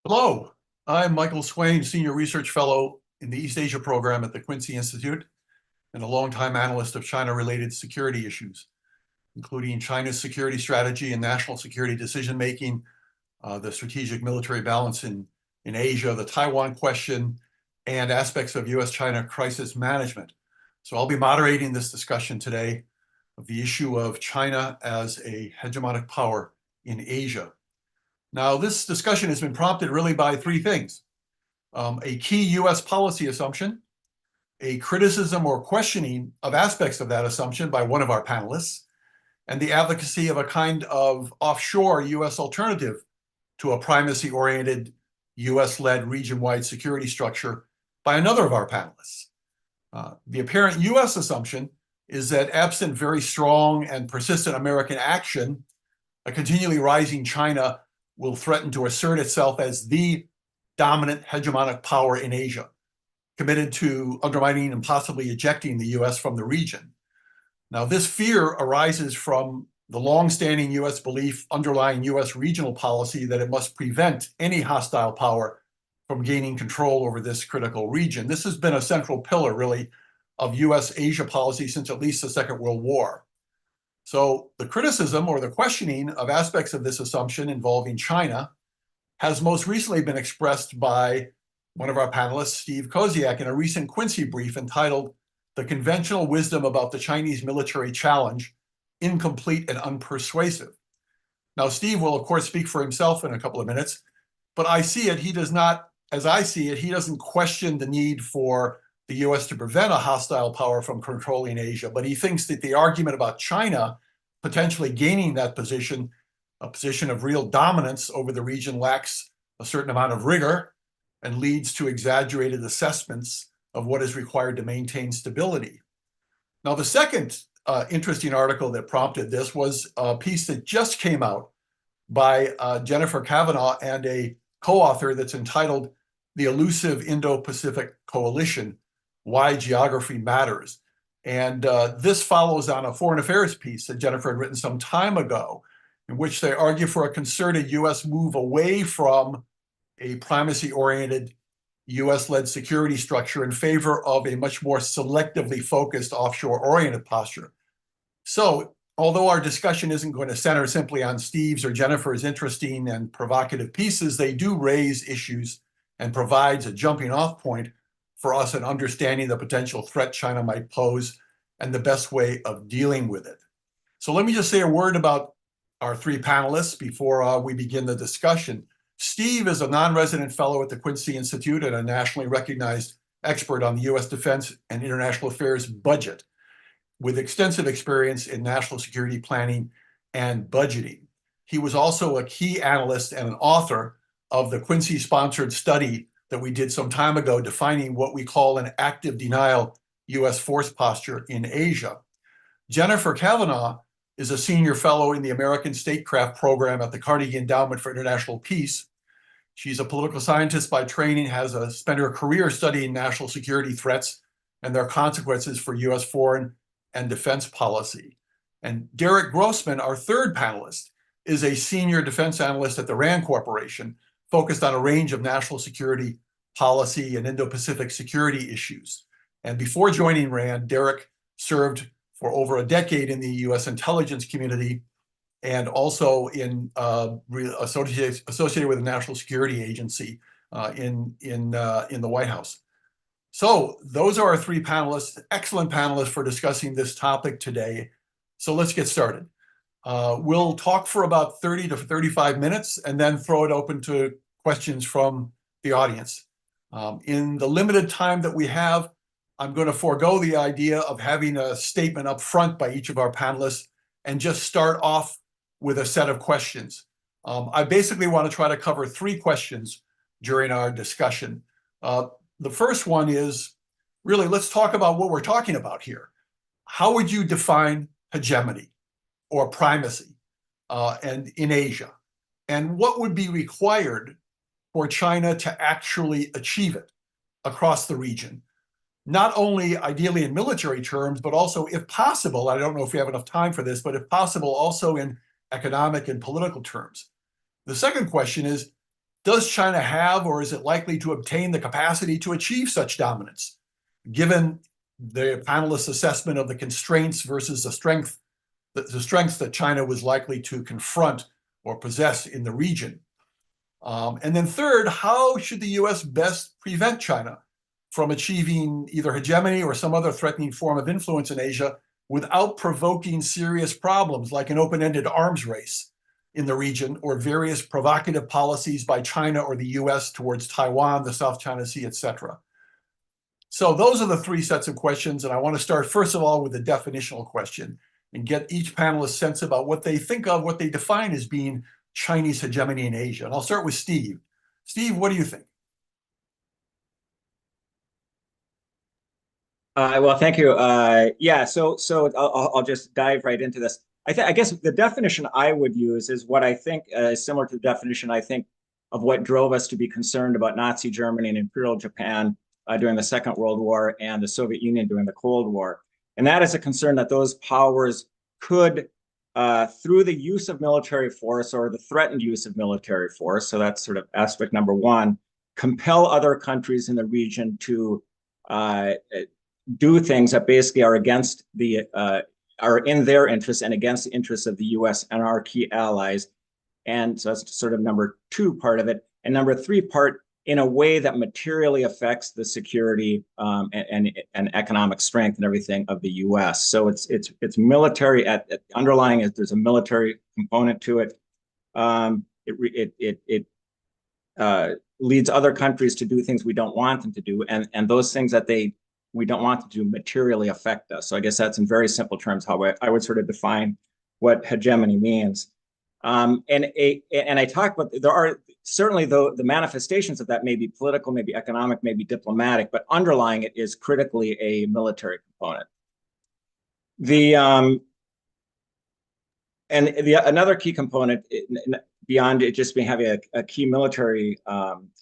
Hello, I'm Michael Swaine, Senior Research Fellow in the East Asia Program at the Quincy Institute, and a longtime analyst of China-related security issues, including China's security strategy and national security decision-making, the strategic military balance in Asia, the Taiwan question, and aspects of US-China crisis management. So I'll be moderating this discussion today of the issue of China as a hegemonic power in Asia. Now, this discussion has been prompted really by three things. A key US policy assumption, a criticism or questioning of aspects of that assumption by one of our panelists, and the advocacy of a kind of offshore US alternative to a primacy-oriented US-led region-wide security structure by another of our panelists. The apparent US assumption is that absent very strong and persistent American action, a continually rising China will threaten to assert itself as the dominant hegemonic power in Asia, committed to undermining and possibly ejecting the US from the region. Now, this fear arises from the long-standing US belief underlying US regional policy that it must prevent any hostile power from gaining control over this critical region. This has been a central pillar, really, of US Asia policy since at least the Second World War. So the criticism or the questioning of aspects of this assumption involving China has most recently been expressed by one of our panelists, Steve Kosiak, in a recent Quincy brief entitled "The Conventional Wisdom About the Chinese Military Challenge, Incomplete and Unpersuasive." Now, Steve will, of course, speak for himself in a couple of minutes, but I see it, he does not, as I see it, he doesn't question the need for the US to prevent a hostile power from controlling Asia, but he thinks that the argument about China potentially gaining that position, a position of real dominance over the region, lacks a certain amount of rigor and leads to exaggerated assessments of what is required to maintain stability. Now, the second interesting article that prompted this was a piece that just came out by Jennifer Kavanagh and a co-author that's entitled "The Elusive Indo-Pacific Coalition: Why Geography Matters." And this follows on a foreign affairs piece that Jennifer had written some time ago, in which they argue for a concerted US move away from a primacy-oriented US-led security structure in favor of a much more selectively focused offshore-oriented posture. So, although our discussion isn't going to center simply on Steve's or Jennifer's interesting and provocative pieces, they do raise issues and provides a jumping-off point for us in understanding the potential threat China might pose and the best way of dealing with it. So let me just say a word about our three panelists before we begin the discussion. Steve is a non-resident fellow at the Quincy Institute and a nationally recognized expert on the US defense and international affairs budget, with extensive experience in national security planning and budgeting. He was also a key analyst and an author of the Quincy-sponsored study that we did some time ago defining what we call an active denial US force posture in Asia. Jennifer Kavanagh is a senior fellow in the American Statecraft program at the Carnegie Endowment for International Peace. She's a political scientist by training, has spent her career studying national security threats and their consequences for US foreign and defense policy. And Derek Grossman, our third panelist, is a senior defense analyst at the RAND Corporation, focused on a range of national security policy and Indo-Pacific security issues. And before joining RAND, Derek served for over a decade in the US intelligence community and also in associated with the National Security Agency in the White House. So those are our three panelists, excellent panelists for discussing this topic today. So let's get started. We'll talk for about 30 to 35 minutes and then throw it open to questions from the audience. In the limited time that we have, I'm going to forego the idea of having a statement up front by each of our panelists and just start off with a set of questions. I basically want to try to cover three questions during our discussion. The first one is, really, let's talk about what we're talking about here. How would you define hegemony or primacy and in Asia? And what would be required for China to actually achieve it across the region? Not only ideally in military terms, but also, if possible, I don't know if we have enough time for this, but if possible, also in economic and political terms. The second question is, Does China have, or is it likely to obtain the capacity to achieve such dominance, given the panelists' assessment of the constraints versus the strengths that China was likely to confront or possess in the region? And then third, how should the US best prevent China from achieving either hegemony or some other threatening form of influence in Asia without provoking serious problems like an open-ended arms race in the region or various provocative policies by China or the US towards Taiwan, the South China Sea, etc.? So those are the three sets of questions, and I want to start first of all with a definitional question and get each panelist's sense about what they think of, what they define as being Chinese hegemony in Asia. And I'll start with Steve. Steve, what do you think? Well, thank you. Yeah, so I'll just dive right into this. I guess the definition I would use is what I think is similar to the definition I think of what drove us to be concerned about Nazi Germany and Imperial Japan during the Second World War and the Soviet Union during the Cold War. And that is a concern that those powers could, through the use of military force or the threatened use of military force, so that's sort of aspect number one, compel other countries in the region to do things that basically are against the are in their interests and against the interests of the U.S. and our key allies. And so that's sort of number two part of it. And number three part, in a way that materially affects the security and economic strength and everything of the U.S. So it's military underlying it. There's a military component to it. It leads other countries to do things we don't want them to do, and those things that we don't want to do materially affect us. So I guess that's in very simple terms how I would sort of define what hegemony means. And I talk about, there are certainly the manifestations of that may be political, maybe economic, maybe diplomatic, but underlying it is critically a military component. Another key component beyond it just being having a key military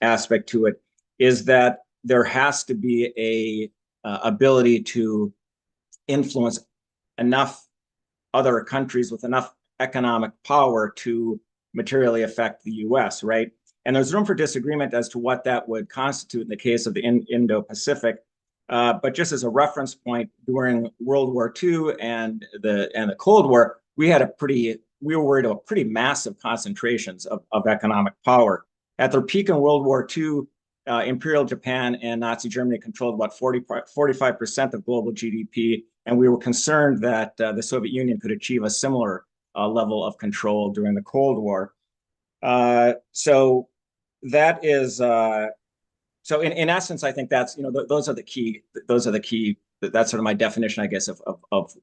aspect to it is that there has to be a ability to influence enough other countries with enough economic power to materially affect the US, right? And there's room for disagreement as to what that would constitute in the case of the Indo-Pacific. But just as a reference point, during World War II and the Cold War, we were worried about pretty massive concentrations of economic power. At their peak in World War II, Imperial Japan and Nazi Germany controlled about 45% of global GDP, and we were concerned that the Soviet Union could achieve a similar level of control during the Cold War. So that is so in essence, I think that's those are the key. That's sort of my definition, I guess, of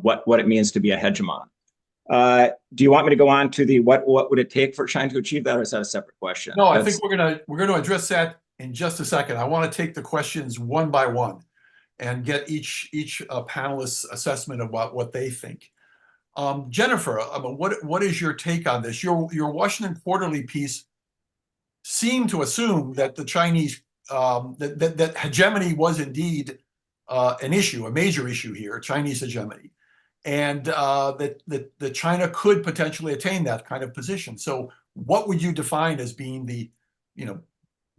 what it means to be a hegemon. Do you want me to go on to the what would it take for China to achieve that, or is that a separate question? No, I think we're gonna address that in just a second. I want to take the questions one by one and get each panelist's assessment of what they think. Jennifer, what is your take on this? Your Washington Quarterly piece seemed to assume that the Chinese that hegemony was indeed an issue, a major issue here, Chinese hegemony, and that China could potentially attain that kind of position. So, what would you define as being the,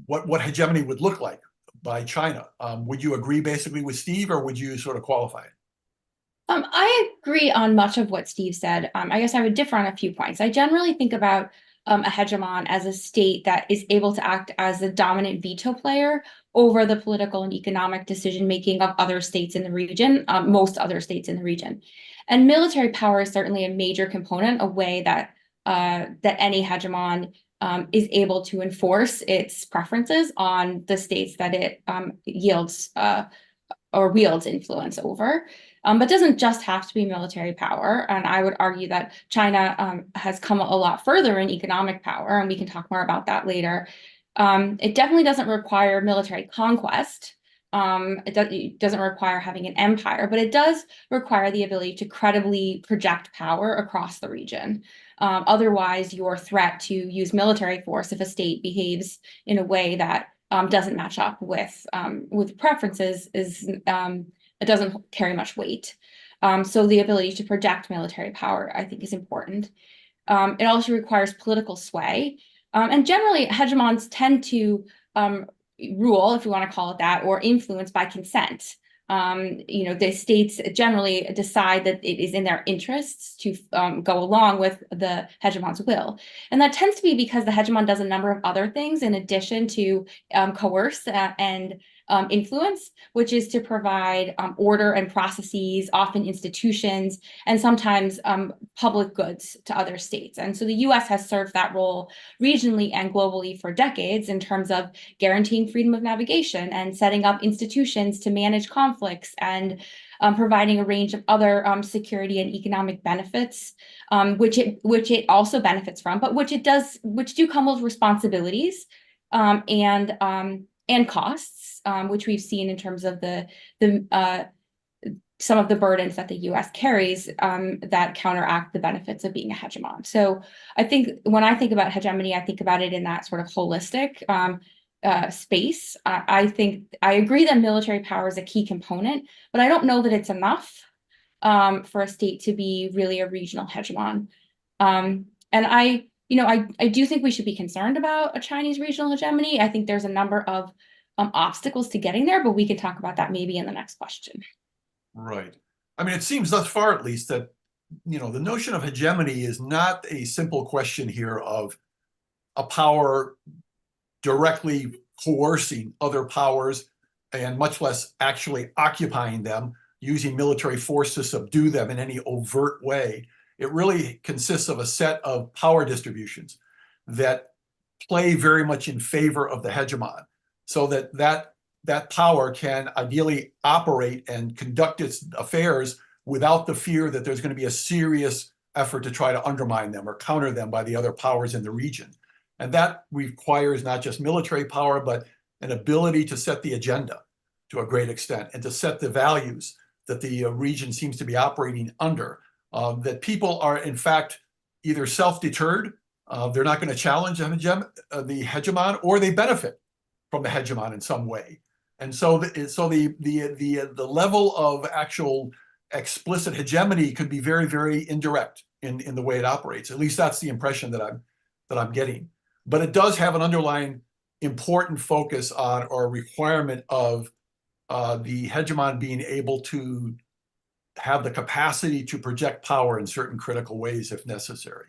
what hegemony would look like by China? Would you agree basically with Steve, or would you sort of qualify it? I agree on much of what Steve said. I guess I would differ on a few points. I generally think about a hegemon as a state that is able to act as the dominant veto player over the political and economic decision-making of other states in the region, most other states in the region. And military power is certainly a major component, a way that any hegemon is able to enforce its preferences on the states that it yields or wields influence over. But doesn't just have to be military power. And I would argue that China has come a lot further in economic power, and we can talk more about that later. It definitely doesn't require military conquest. It doesn't require having an empire, but it does require the ability to credibly project power across the region. Otherwise, your threat to use military force if a state behaves in a way that doesn't match up with preferences is it doesn't carry much weight. So the ability to project military power, I think, is important. It also requires political sway. And generally, hegemons tend to rule, if you want to call it that, or influence by consent. The states generally decide that it is in their interests to go along with the hegemon's will. And that tends to be because the hegemon does a number of other things in addition to coerce and influence, which is to provide order and processes, often institutions, and sometimes public goods to other states. And so the US has served that role regionally and globally for decades in terms of guaranteeing freedom of navigation and setting up institutions to manage conflicts and providing a range of other security and economic benefits, which it also benefits from, but which do come with responsibilities and costs, which we've seen in terms of some of the burdens that the U.S. carries that counteract the benefits of being a hegemon. So I think when I think about hegemony, I think about it in that sort of holistic space. I think I agree that military power is a key component, but I don't know that it's enough for a state to be really a regional hegemon. And I do think we should be concerned about a Chinese regional hegemony. I think there's a number of obstacles to getting there, but we can talk about that maybe in the next question. Right. I mean, it seems thus far, at least, that, the notion of hegemony is not a simple question here of a power directly coercing other powers and much less actually occupying them, using military force to subdue them in any overt way. It really consists of a set of power distributions that play very much in favor of the hegemon, so that power can ideally operate and conduct its affairs without the fear that there's going to be a serious effort to try to undermine them or counter them by the other powers in the region. And that requires not just military power, but an ability to set the agenda to a great extent and to set the values that the region seems to be operating under, that people are, in fact, either self-deterred, they're not going to challenge the hegemon, or they benefit from the hegemon in some way. And so the level of actual explicit hegemony could be very, very indirect in the way it operates. At least that's the impression that I'm getting. But it does have an underlying important focus on, or requirement of, the hegemon being able to have the capacity to project power in certain critical ways if necessary.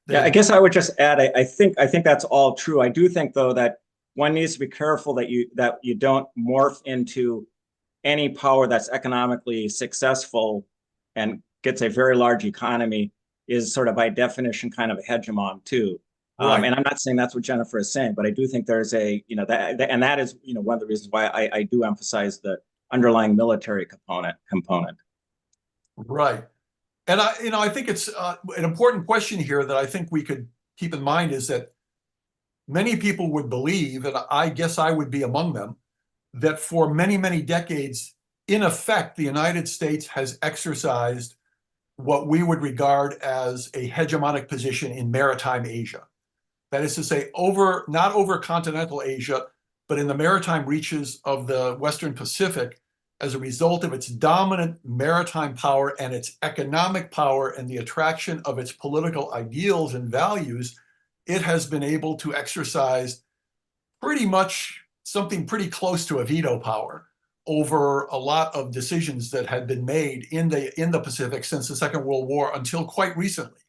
Yeah, I guess I would just add, I think that's all true. I do think, though, that one needs to be careful that you don't morph into any power that's economically successful and gets a very large economy is sort of by definition kind of a hegemon too. Right. And I'm not saying that's what Jennifer is saying, but I do think there's and that is one of the reasons why I do emphasize the underlying military component. Right. And I think it's an important question here that I think we could keep in mind is that many people would believe, and I guess I would be among them, that for many, many decades, in effect, the United States has exercised what we would regard as a hegemonic position in maritime Asia. That is to say, not over continental Asia, but in the maritime reaches of the Western Pacific, as a result of its dominant maritime power and its economic power and the attraction of its political ideals and values, it has been able to exercise pretty much something pretty close to a veto power over a lot of decisions that had been made in the Pacific since the Second World War until quite recently.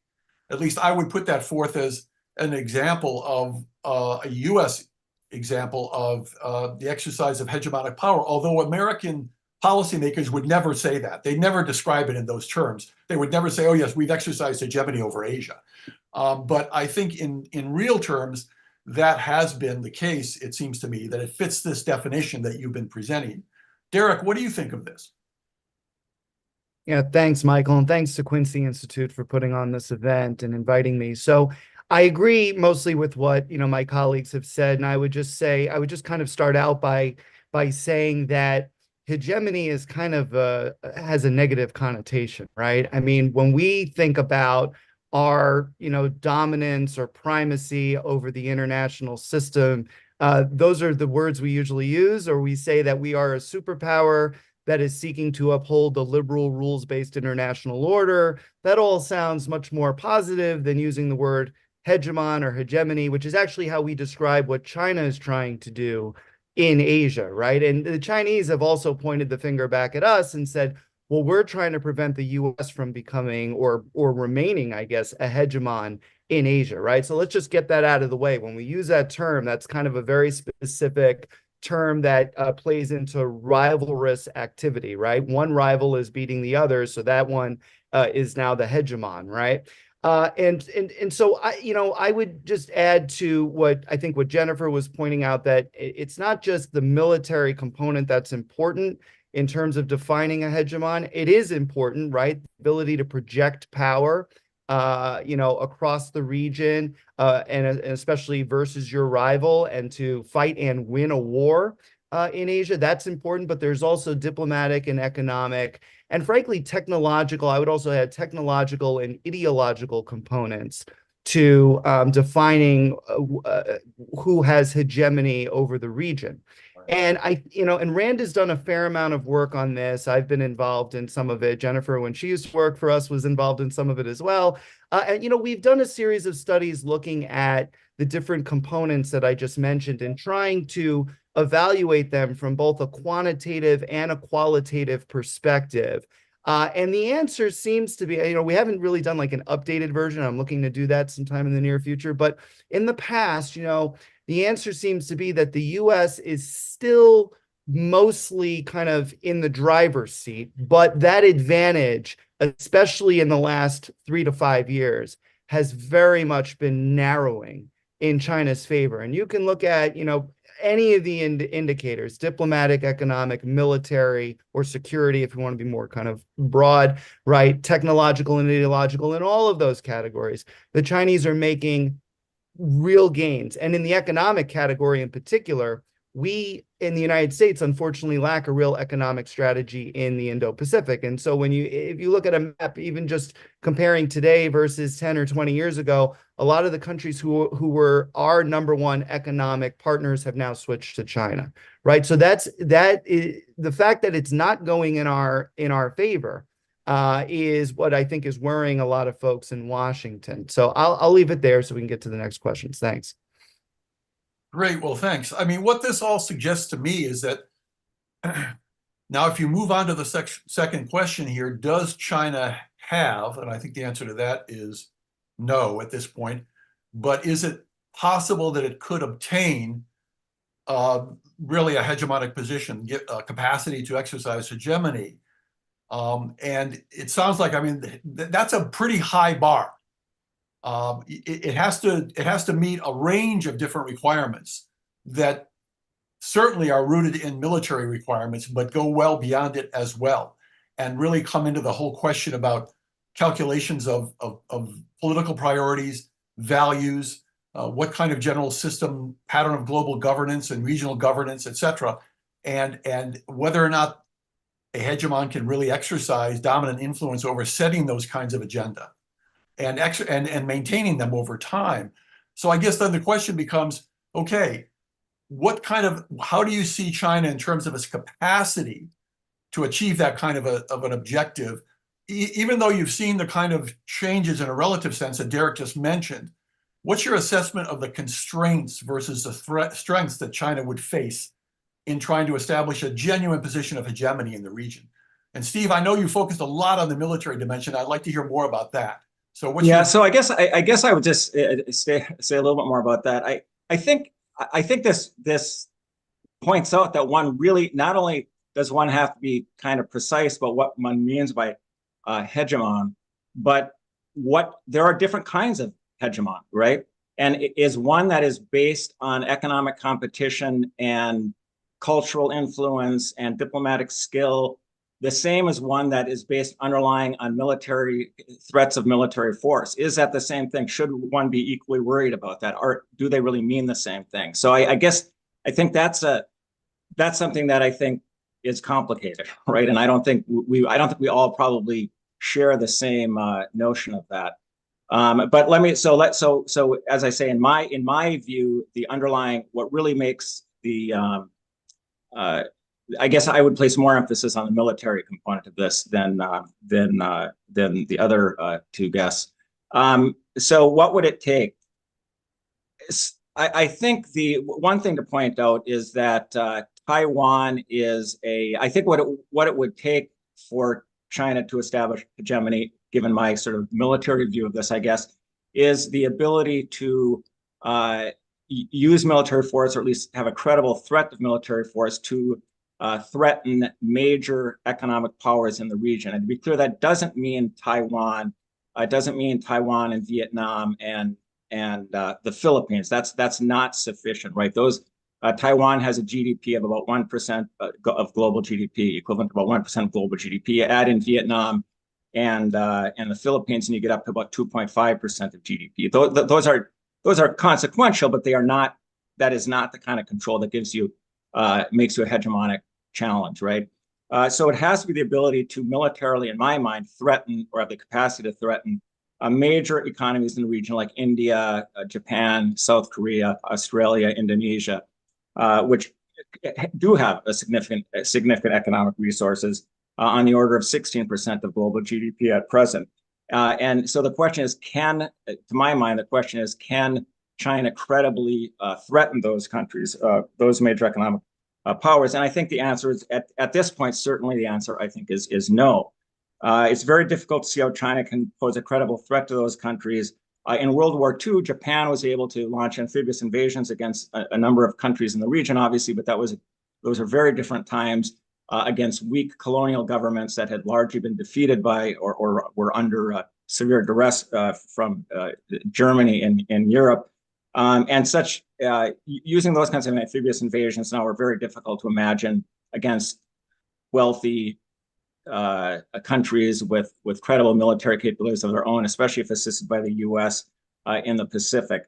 At least I would put that forth as an example of a U.S. example of the exercise of hegemonic power, although American policymakers would never say that. They never describe it in those terms. They would never say, oh, yes, we've exercised hegemony over Asia. But I think in real terms, that has been the case, it seems to me, that it fits this definition that you've been presenting. Derek, what do you think of this? Yeah, thanks, Michael, and thanks to Quincy Institute for putting on this event and inviting me. So I agree mostly with what my colleagues have said, and I would just kind of start out by saying that hegemony is kind of has a negative connotation, right? I mean, when we think about our dominance or primacy over the international system, those are the words we usually use, or we say that we are a superpower that is seeking to uphold the liberal rules-based international order. That all sounds much more positive than using the word hegemon or hegemony, which is actually how we describe what China is trying to do in Asia, right? And the Chinese have also pointed the finger back at us and said, well, we're trying to prevent the US from becoming or remaining, I guess, a hegemon in Asia, right? So let's just get that out of the way. When we use that term, that's kind of a very specific term that plays into rivalrous activity, right? One rival is beating the other, so that one is now the hegemon, right? And so I would just add to what I think what Jennifer was pointing out, that it's not just the military component that's important in terms of defining a hegemon. It is important, right? The ability to project power, across the region, and especially versus your rival, and to fight and win a war in Asia. That's important, but there's also diplomatic and economic, and frankly, technological. I would also add technological and ideological components to defining who has hegemony over the region. And and Rand has done a fair amount of work on this. I've been involved in some of it. Jennifer, when she used to work for us, was involved in some of it as well. And we've done a series of studies looking at the different components that I just mentioned and trying to evaluate them from both a quantitative and a qualitative perspective. And the answer seems to be, we haven't really done like an updated version. I'm looking to do that sometime in the near future. But in the past, the answer seems to be that the US is still mostly kind of in the driver's seat, but that advantage, especially in the last 3 to 5 years, has very much been narrowing in China's favor. And you can look at, any of the indicators, diplomatic, economic, military, or security, if you want to be more kind of broad, right? Technological and ideological, in all of those categories, the Chinese are making real gains. And in the economic category in particular, we in the United States, unfortunately, lack a real economic strategy in the Indo-Pacific. And so if you look at a map, even just comparing today versus 10 or 20 years ago, a lot of the countries who were our number one economic partners have now switched to China, right? So that is the fact that it's not going in our favor is what I think is worrying a lot of folks in Washington. So I'll leave it there so we can get to the next questions. Thanks. Great. Well, thanks. I mean, what this all suggests to me is that now, if you move on to the second question here, does China have, and I think the answer to that is no at this point, but is it possible that it could obtain really a hegemonic position, get a capacity to exercise hegemony? And it sounds like, that's a pretty high bar. It has to meet a range of different requirements that certainly are rooted in military requirements, but go well beyond it as well, and really come into the whole question about calculations of political priorities, values, what kind of general system, pattern of global governance and regional governance, etc., and whether or not a hegemon can really exercise dominant influence over setting those kinds of agenda and maintaining them over time. So I guess then the question becomes, okay, how do you see China in terms of its capacity to achieve that kind of an objective, even though you've seen the kind of changes in a relative sense that Derek just mentioned? What's your assessment of the constraints versus the strengths that China would face in trying to establish a genuine position of hegemony in the region? And Steve, I know you focused a lot on the military dimension. I'd like to hear more about that. So so I guess I would just say a little bit more about that. I think this points out that one really, not only does one have to be kind of precise about what one means by hegemon, but there are different kinds of hegemon, right? And it is one that is based on economic competition and cultural influence and diplomatic skill, the same as one that is based underlying on military threats of military force. Is that the same thing? Should one be equally worried about that? Or do they really mean the same thing? So I think that's something that I think is complicated, right? And I don't think we all probably share the same notion of that. But so as I say, in my view, the underlying, what really makes the I guess I would place more emphasis on the military component of this than the other two guests. So what would it take I think the one thing to point out is that Taiwan is I think what it would take for China to establish hegemony, given my sort of military view of this, I guess, is the ability to use military force, or at least have a credible threat of military force to threaten major economic powers in the region. And to be clear, that doesn't mean Taiwan. It doesn't mean Taiwan and Vietnam and the Philippines. That's not sufficient, right? Taiwan has a GDP of about 1% of global GDP, equivalent to about 1% of global GDP. Add in Vietnam and the Philippines, and you get up to about 2.5% of GDP. Those are consequential, but that is not the kind of control that makes you a hegemonic challenge, right? So it has to be the ability to militarily, in my mind, threaten, or have the capacity to threaten major economies in the region like India, Japan, South Korea, Australia, Indonesia, which do have a significant economic resources on the order of 16% of global GDP at present. And so the question is, to my mind, the question is, can China credibly threaten those countries, those major economic powers? And I think the answer is, at this point, certainly the answer, I think, is no. It's very difficult to see how China can pose a credible threat to those countries. In World War II, Japan was able to launch amphibious invasions against a number of countries in the region, obviously, but those are very different times against weak colonial governments that had largely been defeated by or were under severe duress from Germany in Europe. And using those kinds of amphibious invasions now are very difficult to imagine against wealthy countries with credible military capabilities of their own, especially if assisted by the US in the Pacific.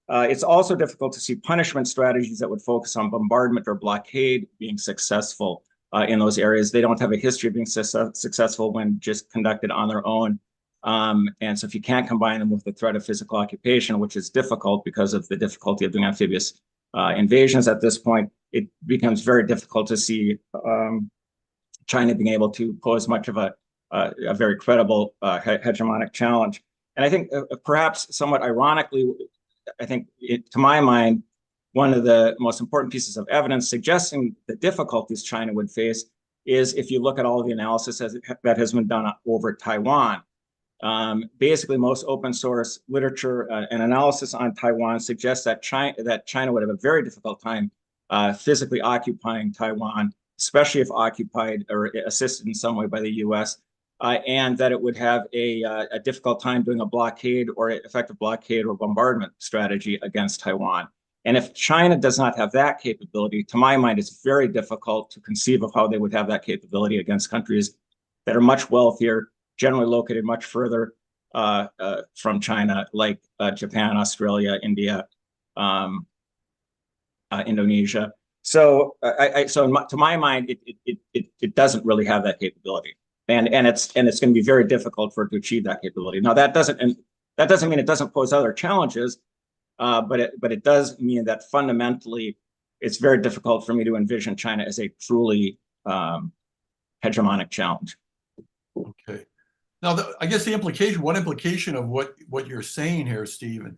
It's also difficult to see punishment strategies that would focus on bombardment or blockade being successful in those areas. They don't have a history of being successful when just conducted on their own. And so if you can't combine them with the threat of physical occupation, which is difficult because of the difficulty of doing amphibious invasions at this point, it becomes very difficult to see China being able to pose much of a very credible hegemonic challenge. And I think perhaps somewhat ironically, to my mind, one of the most important pieces of evidence suggesting the difficulties China would face is if you look at all of the analysis that has been done over Taiwan. Basically, most open source literature and analysis on Taiwan suggests that China would have a very difficult time physically occupying Taiwan, especially if occupied or assisted in some way by the US, and that it would have a difficult time doing a blockade or effective blockade or bombardment strategy against Taiwan. And if China does not have that capability, to my mind, it's very difficult to conceive of how they would have that capability against countries that are much wealthier, generally located much further from China, like Japan, Australia, India, Indonesia. So, to my mind, it doesn't really have that capability, and it's going to be very difficult for it to achieve that capability. Now, that doesn't mean it doesn't pose other challenges, but it does mean that fundamentally, it's very difficult for me to envision China as a truly hegemonic challenge. Okay. Now, I guess one implication of what you're saying here, Steven,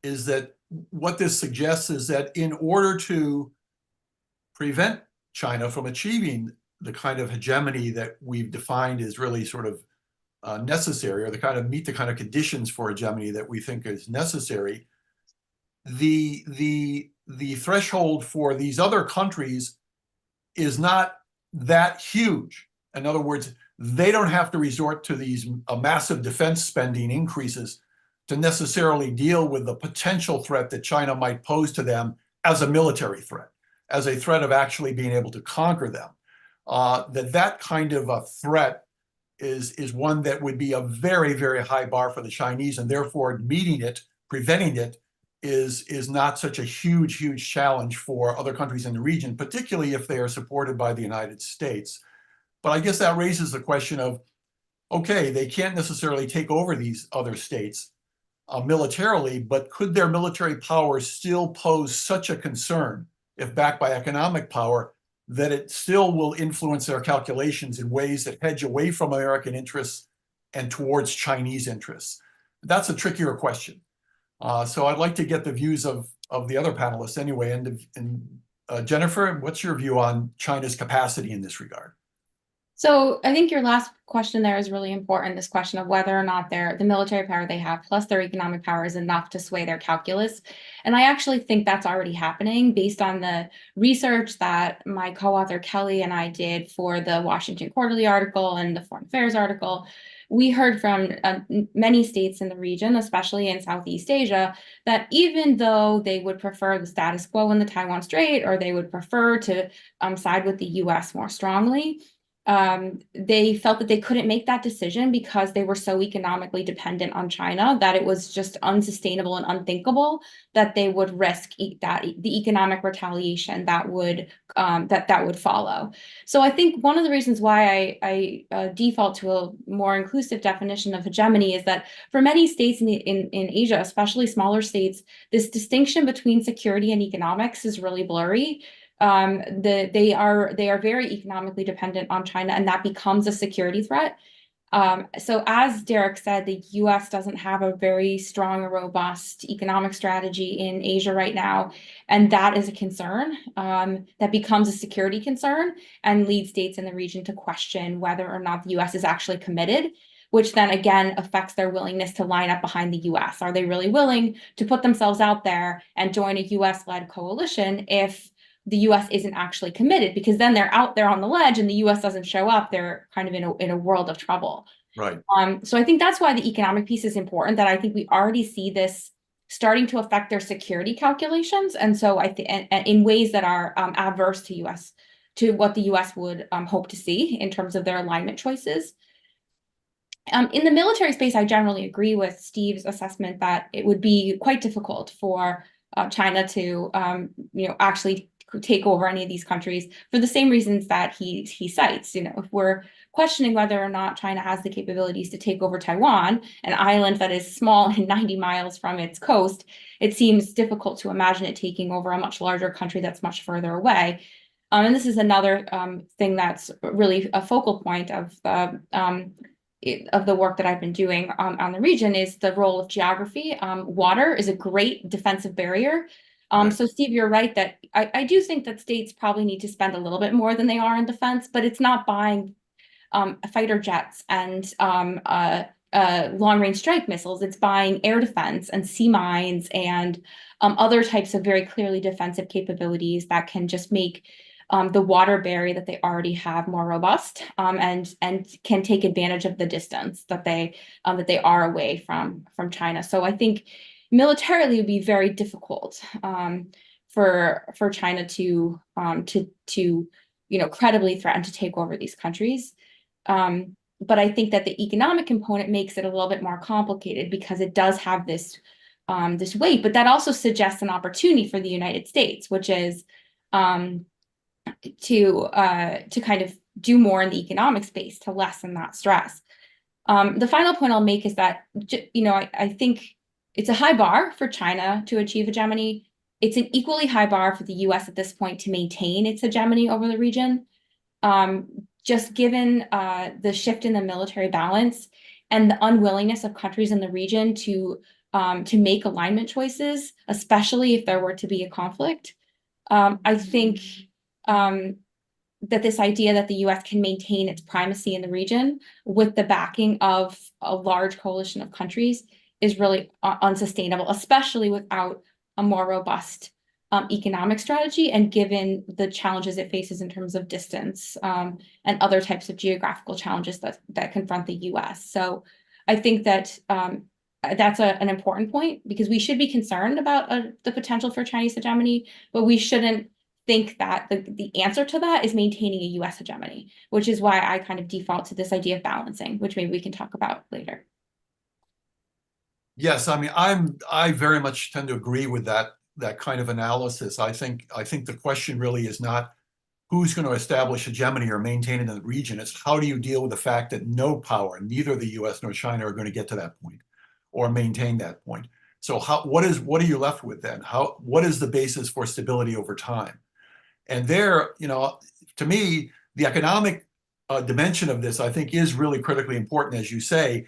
is that what this suggests is that in order to prevent China from achieving the kind of hegemony that we've defined as really sort of necessary, or meet the kind of conditions for hegemony that we think is necessary, the threshold for these other countries is not that huge. In other words, they don't have to resort to these massive defense spending increases to necessarily deal with the potential threat that China might pose to them as a military threat, as a threat of actually being able to conquer them. That kind of a threat is one that would be a very, very high bar for the Chinese, and therefore meeting it, preventing it, is not such a huge challenge for other countries in the region, particularly if they are supported by the United States. But I guess that raises the question of, okay, they can't necessarily take over these other states militarily, but could their military power still pose such a concern, if backed by economic power, that it still will influence their calculations in ways that hedge away from American interests and towards Chinese interests? That's a trickier question. So I'd like to get the views of the other panelists anyway. And Jennifer, what's your view on China's capacity in this regard? So I think your last question there is really important, this question of whether or not the military power they have plus their economic power is enough to sway their calculus. And I actually think that's already happening based on the research that my co-author Kelly and I did for the Washington Quarterly article and the Foreign Affairs article. We heard from many states in the region, especially in Southeast Asia, that even though they would prefer the status quo in the Taiwan Strait, or they would prefer to side with the US more strongly, they felt that they couldn't make that decision because they were so economically dependent on China that it was just unsustainable and unthinkable that they would risk the economic retaliation that would follow. So I think one of the reasons why I default to a more inclusive definition of hegemony is that for many states in Asia, especially smaller states, this distinction between security and economics is really blurry. They are very economically dependent on China, and that becomes a security threat. So as Derek said, the US doesn't have a very strong or robust economic strategy in Asia right now, and that is a concern. That becomes a security concern and leads states in the region to question whether or not the US is actually committed, which then again affects their willingness to line up behind the US. Are they really willing to put themselves out there and join a US-led coalition if the US isn't actually committed? Because then they're out there on the ledge and the US doesn't show up, they're kind of in a world of trouble. Right. So I think that's why the economic piece is important, that I think we already see this starting to affect their security calculations. And so I think in ways that are adverse to what the US would hope to see in terms of their alignment choices. In the military space, I generally agree with Steve's assessment that it would be quite difficult for China to actually take over any of these countries for the same reasons that he cites. If we're questioning whether or not China has the capabilities to take over Taiwan, an island that is small and 90 miles from its coast, it seems difficult to imagine it taking over a much larger country that's much further away. And this is another thing that's really a focal point of the work that I've been doing on the region, is the role of geography. Water is a great defensive barrier. So Steve, you're right that I do think that states probably need to spend a little bit more than they are in defense, but it's not buying fighter jets and long-range strike missiles. It's buying air defense and sea mines and other types of very clearly defensive capabilities that can just make the water barrier that they already have more robust, and can take advantage of the distance that they are away from China. So I think militarily, it would be very difficult for China to credibly threaten to take over these countries. But I think that the economic component makes it a little bit more complicated because it does have this weight. But that also suggests an opportunity for the United States, which is to kind of do more in the economic space to lessen that stress. The final point I'll make is that I think it's a high bar for China to achieve hegemony. It's an equally high bar for the US at this point to maintain its hegemony over the region. Just given the shift in the military balance and the unwillingness of countries in the region to make alignment choices, especially if there were to be a conflict. I think that this idea that the US can maintain its primacy in the region with the backing of a large coalition of countries is really unsustainable, especially without a more robust economic strategy and given the challenges it faces in terms of distance and other types of geographical challenges that confront the US. So I think that that's an important point, because we should be concerned about the potential for Chinese hegemony, but we shouldn't think that the answer to that is maintaining a US hegemony, which is why I kind of default to this idea of balancing, which maybe we can talk about later. Yes, I mean, I very much tend to agree with that kind of analysis. I think the question really is not who's going to establish hegemony or maintain it in the region. It's how do you deal with the fact that no power, neither the US nor China, are going to get to that point or maintain that point. So what are you left with then? What is the basis for stability over time? And there, to me, the economic dimension of this, I think, is really critically important. As you say,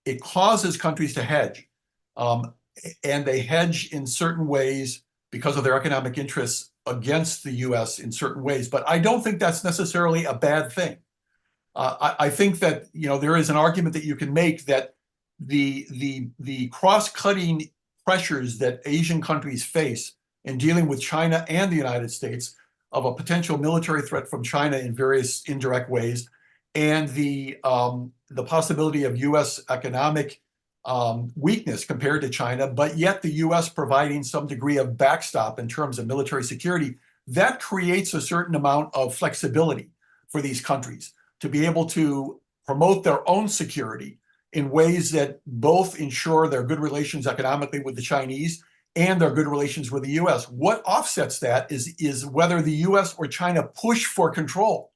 it causes countries to hedge. and they hedge in certain ways because of their economic interests against the US in certain ways. But I don't think that's necessarily a bad thing. I think that, you know, there is an argument that you can make that the cross-cutting pressures that Asian countries face in dealing with China and the United States, of a potential military threat from China in various indirect ways, and the possibility of US economic weakness compared to China, but yet the US providing some degree of backstop in terms of military security, that creates a certain amount of flexibility for these countries to be able to promote their own security in ways that both ensure their good relations economically with the Chinese and their good relations with the US. What offsets that is whether the US or China push for control.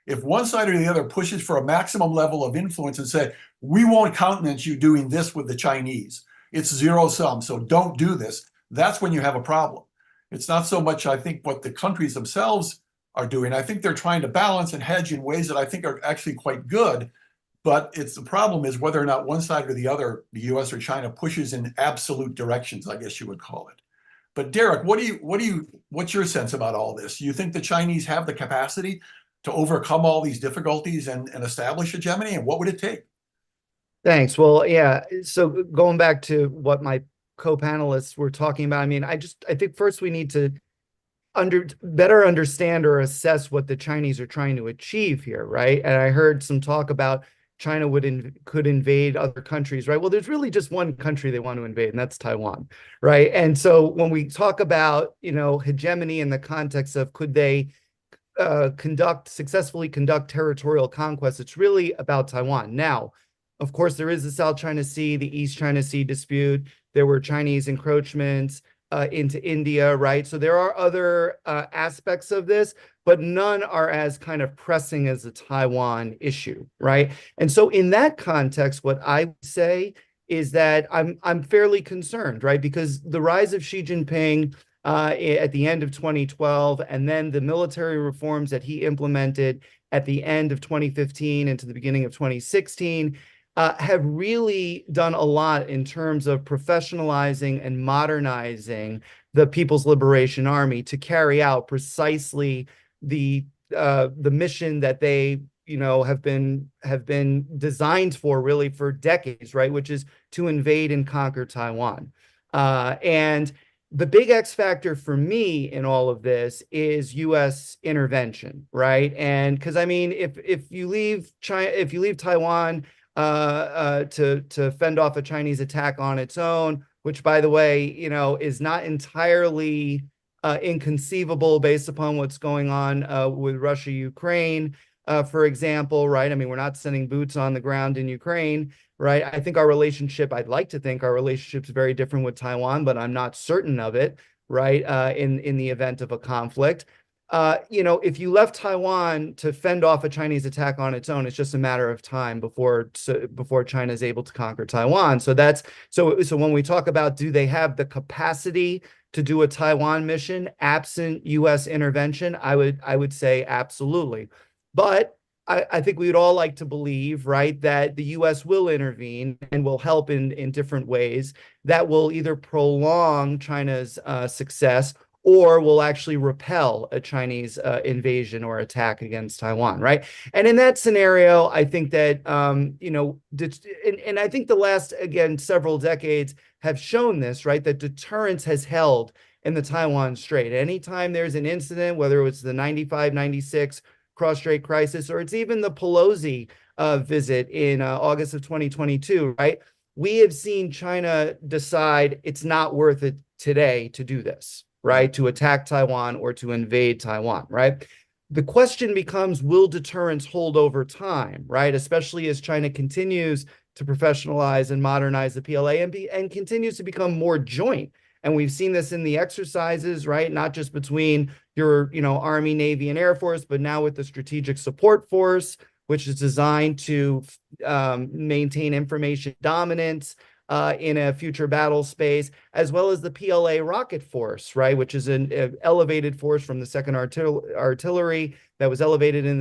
If one side or the other pushes for a maximum level of influence and say, we won't countenance you doing this with the Chinese, it's zero sum, so don't do this, that's when you have a problem. It's not so much, I think, what the countries themselves are doing. I think they're trying to balance and hedge in ways that I think are actually quite good. But the problem is whether or not one side or the other, the US or China, pushes in absolute directions, I guess you would call it. But Derek, what's your sense about all this? You think the Chinese have the capacity to overcome all these difficulties and establish hegemony? And what would it take? Thanks. Well, yeah. So going back to what my co-panelists were talking about, I mean, I think first we need to better understand or assess what the Chinese are trying to achieve here, right? And I heard some talk about China could invade other countries, right? Well, there's really just one country they want to invade, and that's Taiwan, right? And so when we talk about, you know, hegemony in the context of could they successfully conduct territorial conquest, it's really about Taiwan. Now, of course, there is the South China Sea, the East China Sea dispute. There were Chinese encroachments into India, right? So there are other aspects of this, but none are as kind of pressing as the Taiwan issue, right? And so in that context, what I would say is that I'm fairly concerned, right? Because the rise of Xi Jinping at the end of 2012, and then the military reforms that he implemented at the end of 2015 into the beginning of 2016, have really done a lot in terms of professionalizing and modernizing the People's Liberation Army to carry out precisely the mission that they, you know, have been designed for really for decades, right? Which is to invade and conquer Taiwan. And the big X factor for me in all of this is U.S. intervention, right? And because I mean, if you leave Taiwan to fend off a Chinese attack on its own, which, by the way, you know, is not entirely inconceivable based upon what's going on with Russia, Ukraine, for example, right? I mean, we're not sending boots on the ground in Ukraine, right? I think I'd like to think our relationship's very different with Taiwan, but I'm not certain of it, right? In the event of a conflict. You know, if you left Taiwan to fend off a Chinese attack on its own, it's just a matter of time before China is able to conquer Taiwan. So when we talk about do they have the capacity to do a Taiwan mission absent U.S. intervention, I would say absolutely. But I think we would all like to believe, right, that the U.S. will intervene and will help in different ways that will either prolong China's success or will actually repel a Chinese invasion or attack against Taiwan, right? And in that scenario, I think that, you know, and I think the last, again, several decades have shown this, right? That deterrence has held in the Taiwan Strait. Anytime there's an incident, whether it's the 95, 96 cross-strait crisis, or it's even the Pelosi visit in August of 2022, right? We have seen China decide it's not worth it today to do this, right? To attack Taiwan or to invade Taiwan, right? The question becomes, will deterrence hold over time, right? Especially as China continues to professionalize and modernize the PLA and continues to become more joint. And we've seen this in the exercises, right? Not just between your, you know, Army, Navy, and Air Force, but now with the Strategic Support Force, which is designed to maintain information dominance in a future battle space, as well as the PLA Rocket Force, right, which is an elevated force from the 2nd Artillery that was elevated in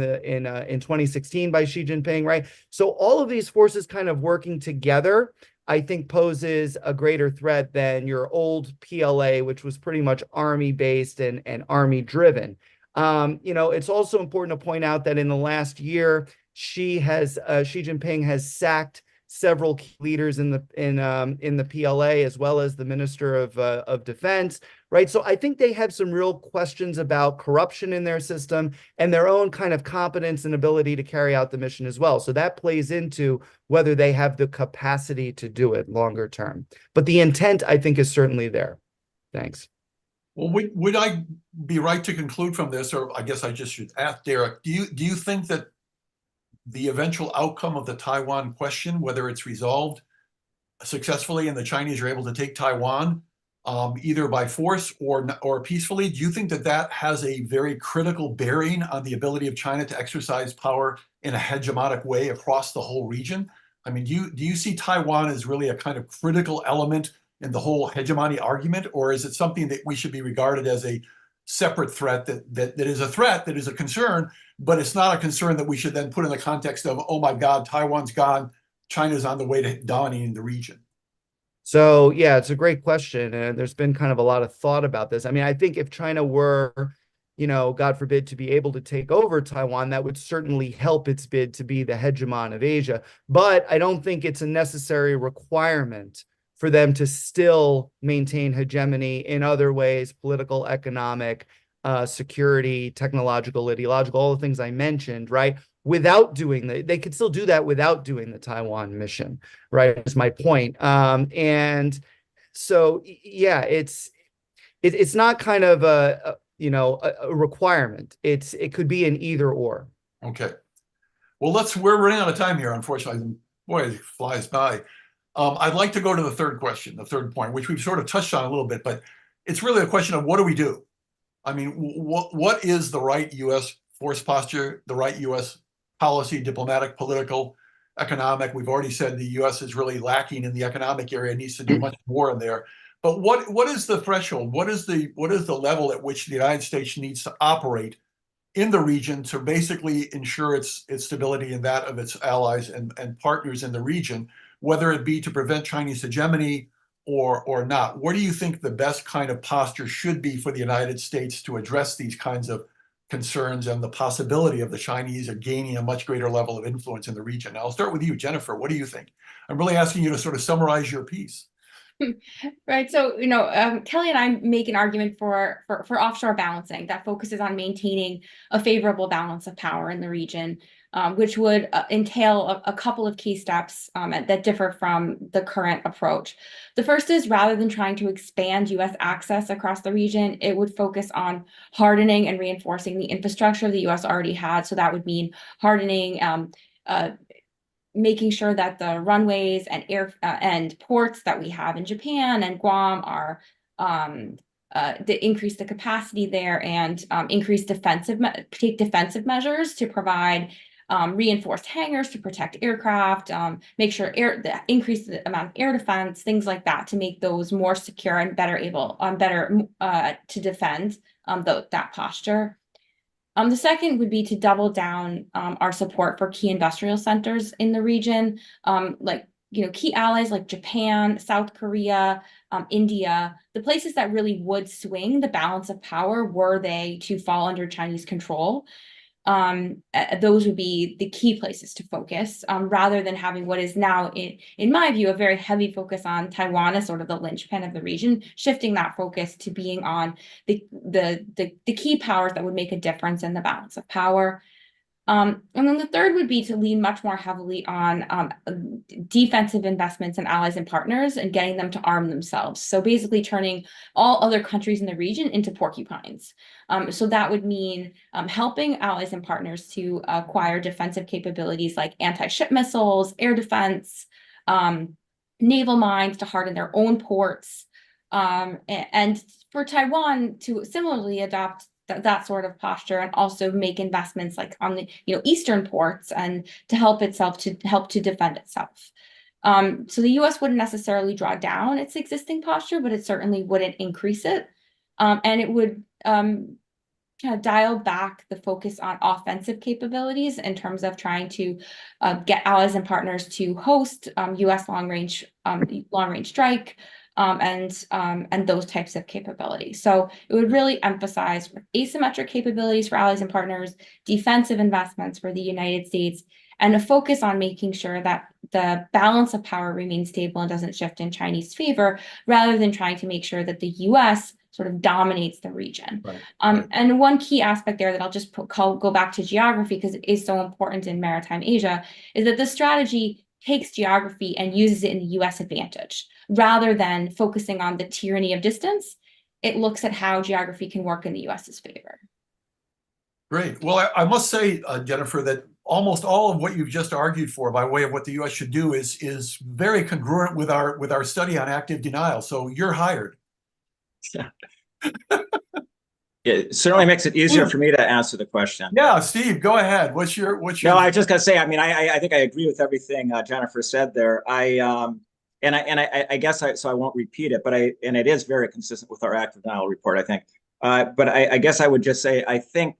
2016 by Xi Jinping, right? So all of these forces kind of working together I think poses a greater threat than your old PLA, which was pretty much army-based and army-driven. It's also important to point out that in the last year, Xi Jinping has sacked several key leaders in the PLA, as well as the Minister of Defense, right? So I think they have some real questions about corruption in their system and their own kind of competence and ability to carry out the mission as well. So that plays into whether they have the capacity to do it longer term. But the intent, I think, is certainly there. Thanks. Well, would I be right to conclude from this, or I guess I just should ask Derek, do you think that the eventual outcome of the Taiwan question, whether it's resolved successfully and the Chinese are able to take Taiwan, either by force or peacefully, do you think that that has a very critical bearing on the ability of China to exercise power in a hegemonic way across the whole region? I mean, do you see Taiwan as really a kind of critical element in the whole hegemony argument, or is it something that we should be regarded as a separate threat that is a threat, that is a concern, but it's not a concern that we should then put in the context of, oh my God, Taiwan's gone, China's on the way to dominating the region? So yeah, it's a great question, and there's been kind of a lot of thought about this. I mean, I think if China were, God forbid, to be able to take over Taiwan, that would certainly help its bid to be the hegemon of Asia. But I don't think it's a necessary requirement for them to still maintain hegemony in other ways: political, economic, security, technological, ideological, all the things I mentioned, right? Without doing they could still do that without doing the Taiwan mission, right? Is my point. And so, yeah, it's not kind of a requirement. It could be an either or. Okay. Well, we're running out of time here, unfortunately. Boy, it flies by. I'd like to go to the third question, the third point, which we've sort of touched on a little bit, but it's really a question of what do we do? I mean, what is the right U.S. force posture, the right U.S. policy, diplomatic, political, economic? We've already said the U.S. is really lacking in the economic area, needs to do much more in there. But what is the threshold? What is the level at which the United States needs to operate in the region to basically ensure its stability and that of its allies and partners in the region, whether it be to prevent Chinese hegemony or not? What do you think the best kind of posture should be for the United States to address these kinds of concerns and the possibility of the Chinese gaining a much greater level of influence in the region? Now, I'll start with you, Jennifer. What do you think? I'm really asking you to sort of summarize your piece. Right. So, Kelly and I make an argument for offshore balancing that focuses on maintaining a favorable balance of power in the region, which would entail a couple of key steps that differ from the current approach. The first is, rather than trying to expand U.S. access across the region, it would focus on hardening and reinforcing the infrastructure the U.S. already had. So that would mean hardening, making sure that the runways and air and ports that we have in Japan and Guam are increase the capacity there and take defensive measures to provide reinforced hangars to protect aircraft, make sure increase the amount of air defense, things like that, to make those more secure and better to defend that posture. The second would be to double down our support for key industrial centers in the region, key allies like Japan, South Korea, India, the places that really would swing the balance of power were they to fall under Chinese control. Those would be the key places to focus, rather than having what is now, in my view, a very heavy focus on Taiwan as sort of the linchpin of the region, shifting that focus to being on the key powers that would make a difference in the balance of power. And then the third would be to lean much more heavily on defensive investments in allies and partners and getting them to arm themselves. So basically turning all other countries in the region into porcupines. So that would mean helping allies and partners to acquire defensive capabilities like anti-ship missiles, air defense, naval mines to harden their own ports, and for Taiwan to similarly adopt that sort of posture and also make investments like on the eastern ports and to help to defend itself. So the U.S. wouldn't necessarily draw down its existing posture, but it certainly wouldn't increase it, and it would kind of dialed back the focus on offensive capabilities in terms of trying to get allies and partners to host U.S. long range strike and those types of capabilities. So it would really emphasize asymmetric capabilities for allies and partners, defensive investments for the United States, and a focus on making sure that the balance of power remains stable and doesn't shift in Chinese favor, rather than trying to make sure that the U.S. sort of dominates the region. Right. And one key aspect there that I'll just go back to geography, because it is so important in maritime Asia, is that the strategy takes geography and uses it in the U.S. advantage. Rather than focusing on the tyranny of distance, it looks at how geography can work in the U.S.'s favor. Great. Well, I must say, Jennifer, that almost all of what you've just argued for by way of what the U.S. should do is very congruent with our study on active denial. So you're hired. It certainly makes it easier for me to answer the question. Yeah, Steve, go ahead. What's your? No, I just got to say, I mean, I think I agree with everything Jennifer said there. I guess so I won't repeat it, but it is very consistent with our active denial report, I think. But I guess I would just say, I think,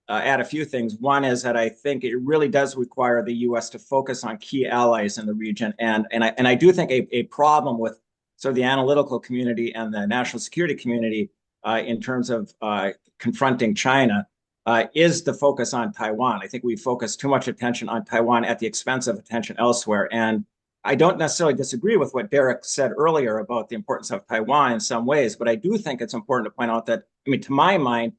add a few things. One is that I think it really does require the U.S. to focus on key allies in the region. And I do think a problem with sort of the analytical community and the national security community in terms of confronting China is the focus on Taiwan. I think we focus too much attention on Taiwan at the expense of attention elsewhere. And I don't necessarily disagree with what Derek said earlier about the importance of Taiwan in some ways, but I do think it's important to point out that, I mean, to my mind,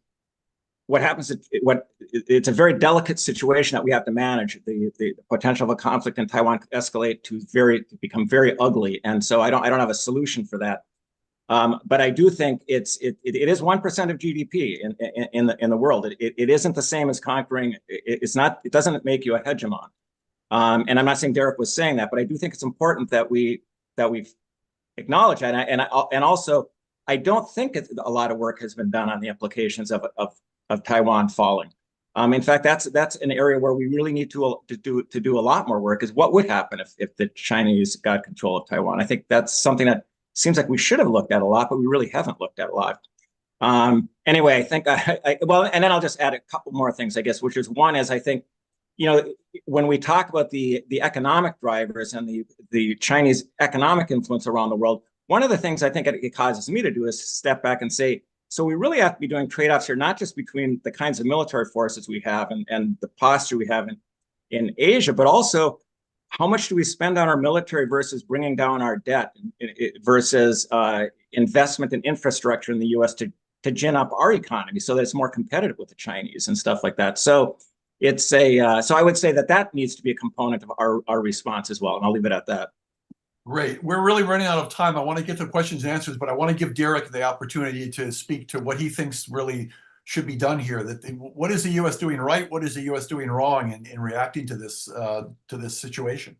what happens, it's a very delicate situation that we have to manage. The potential of a conflict in Taiwan could escalate to become very ugly, and so I don't have a solution for that. But I do think it is 1% of GDP in the world. It isn't the same as conquering. It doesn't make you a hegemon. And I'm not saying Derek was saying that, but I do think it's important that we acknowledge that. And also, I don't think a lot of work has been done on the implications of Taiwan falling. In fact, that's an area where we really need to do a lot more work. Is what would happen if the Chinese got control of Taiwan? I think that's something that seems like we should have looked at a lot, but we really haven't looked at a lot. Anyway, I think well, and then I'll just add a couple more things, I guess, which is one is I think, you know, when we talk about the economic drivers and the Chinese economic influence around the world, one of the things I think it causes me to do is step back and say, so we really have to be doing trade-offs here, not just between the kinds of military forces we have and the posture we have in Asia, but also how much do we spend on our military versus bringing down our debt versus investment in infrastructure in the U.S. to gin up our economy so that it's more competitive with the Chinese and stuff like that. So it's so I would say that needs to be a component of our response as well. And I'll leave it at that. Great. We're really running out of time. I want to get to questions and answers, but I want to give Derek the opportunity to speak to what he thinks really should be done here. What is the U.S. doing right? What is the U.S. doing wrong in reacting to this situation?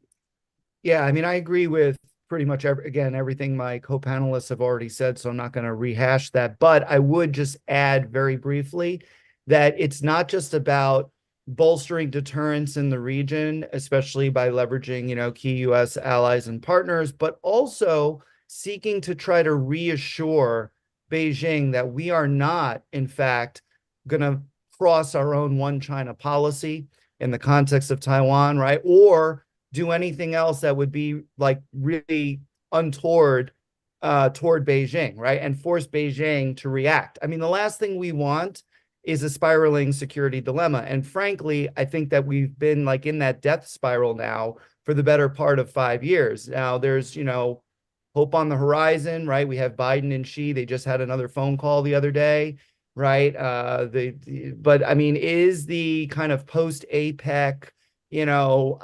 Yeah, I mean, I agree with pretty much everything my co-panelists have already said, so I'm not going to rehash that. But I would just add very briefly that it's not just about bolstering deterrence in the region, especially by leveraging, you know, key U.S. allies and partners, but also seeking to try to reassure Beijing that we are not, in fact, going to cross our own one China policy in the context of Taiwan, right? Or do anything else that would be like really untoward toward Beijing, right? And force Beijing to react. I mean, the last thing we want is a spiraling security dilemma. And frankly, I think that we've been like in that death spiral now for the better part of 5 years. Now there's, you know, hope on the horizon, right? We have Biden and Xi. They just had another phone call the other day, right? But I mean, is the kind of post-APEC, you know,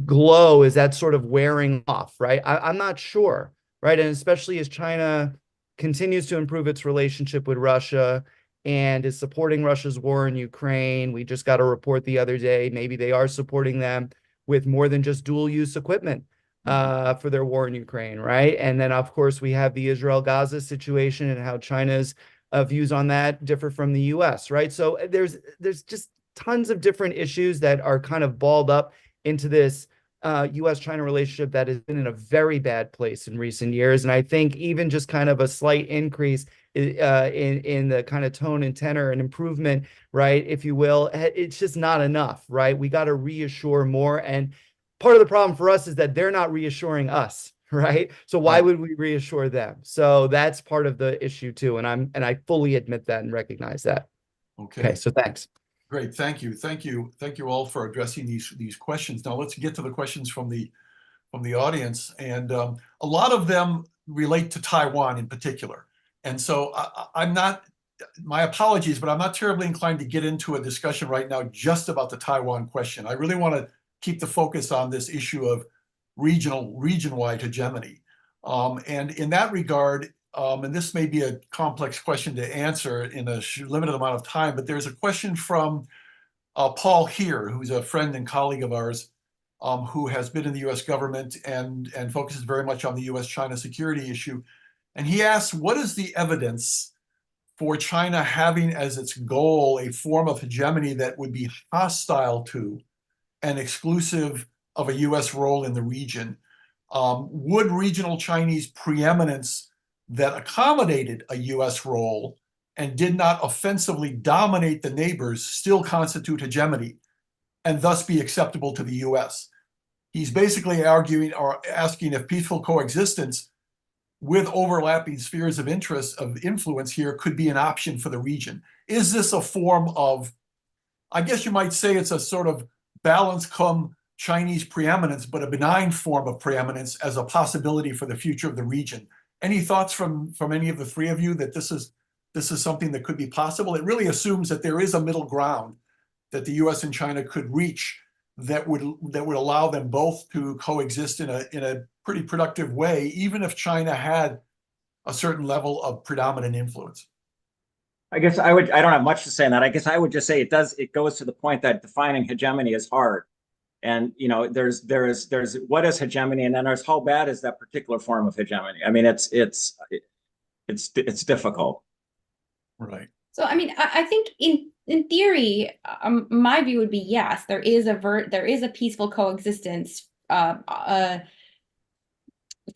glow, is that sort of wearing off, right? I'm not sure, right? And especially as China continues to improve its relationship with Russia and is supporting Russia's war in Ukraine. We just got a report the other day, maybe they are supporting them with more than just dual-use equipment for their war in Ukraine, right? And then, of course, we have the Israel-Gaza situation and how China's views on that differ from the U.S., right? So there's just tons of different issues that are kind of balled up into this U.S.-China relationship that has been in a very bad place in recent years. And I think even just kind of a slight increase in the kind of tone and tenor and improvement, right, if you will, it's just not enough, right? We got to reassure more. And part of the problem for us is that they're not reassuring us, right? So why would we reassure them? So that's part of the issue too. And I fully admit that and recognize that. Okay, so thanks. Great, thank you all for addressing these questions. Now let's get to the questions from the audience, and a lot of them relate to Taiwan in particular. And so I'm not, my apologies, but I'm not terribly inclined to get into a discussion right now just about the Taiwan question. I really want to keep the focus on this issue of region-wide hegemony. And in that regard, and this may be a complex question to answer in a limited amount of time, but there's a question from Paul here, who's a friend and colleague of ours, who has been in the US government and focuses very much on the US-China security issue. And he asks, what is the evidence for China having as its goal a form of hegemony that would be hostile to and exclusive of a US role in the region? Would regional Chinese preeminence that accommodated a US role and did not offensively dominate the neighbors still constitute hegemony and thus be acceptable to the US? He's basically arguing or asking if peaceful coexistence with overlapping spheres of interest, of influence here, could be an option for the region. Is this a form of, I guess you might say it's a sort of balance come Chinese preeminence, but a benign form of preeminence as a possibility for the future of the region? Any thoughts from any of the three of you that this is something that could be possible? It really assumes that there is a middle ground that the US and China could reach that would allow them both to coexist in a pretty productive way, even if China had a certain level of predominant influence. I guess I don't have much to say on that. I guess I would just say it goes to the point that defining hegemony is hard. And, you know, there's what is hegemony, and then there's how bad is that particular form of hegemony. I mean, it's difficult. Right. So, I mean, I think in theory, my view would be yes, there is a peaceful coexistence